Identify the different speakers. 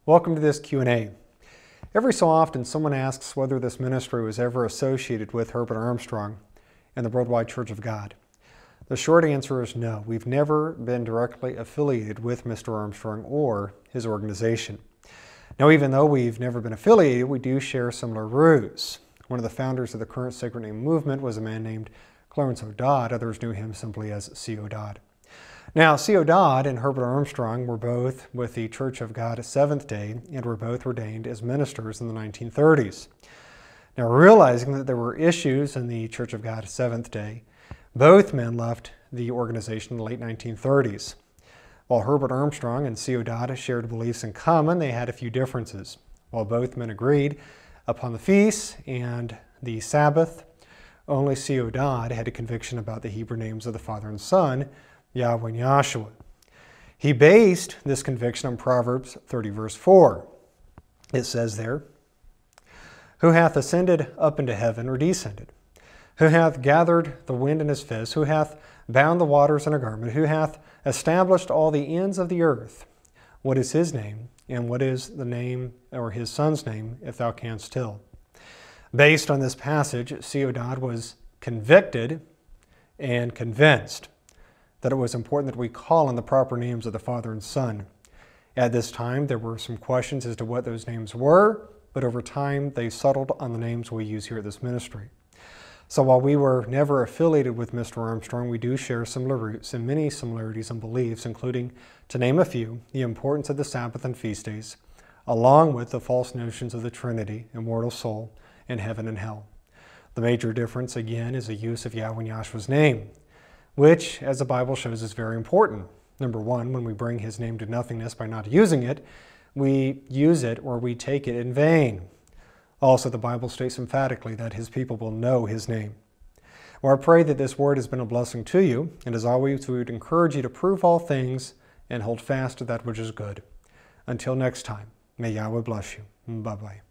Speaker 1: Welcome to this Q&A. Every so often someone asks whether this ministry was ever associated with Herbert Armstrong and the Worldwide Church of God. The short answer is no. We've never been directly affiliated with Mr. Armstrong or his organization. Now, even though we've never been affiliated, we do share similar roots. One of the founders of the current Sacred Name movement was a man named Clarence Dodd. Others knew him simply as C.O. Dodd. Now, C.O. Dodd and Herbert Armstrong were both with the Church of God Seventh-day and were both ordained as ministers in the 1930s. Now, realizing that there were issues in the Church of God Seventh-day, both men left the organization in the late 1930s. While Herbert Armstrong and C.O. Dodd shared beliefs in common, they had a few differences. While both men agreed upon the feasts and the Sabbath, only C.O. Dodd had a conviction about the Hebrew names of the Father and Son, Yahweh and Yahshua. He based this conviction on Proverbs 30 verse 4. It says there, "Who hath ascended up into heaven or descended? Who hath gathered the wind in his fist? Who hath bound the waters in a garment? Who hath established all the ends of the earth? What is his name? And what is the name or his son's name, if thou canst tell?" Based on this passage, C.O. Dodd was convicted and convinced that it was important that we call on the proper names of the Father and Son. At this time, there were some questions as to what those names were, but over time, they settled on the names we use here at this ministry. So while we were never affiliated with Mr. Armstrong, we do share similar roots and many similarities and beliefs, including, to name a few, the importance of the Sabbath and feast days, along with the false notions of the Trinity, immortal soul, and heaven and hell. The major difference, again, is the use of Yahweh and Yahshua's name, which, as the Bible shows, is very important. Number one, when we bring his name to nothingness by not using it, we use it or we take it in vain. Also, the Bible states emphatically that his people will know his name. Well, I pray that this word has been a blessing to you, and as always, we would encourage you to prove all things and hold fast to that which is good. Until next time, may Yahweh bless you. Bye-bye.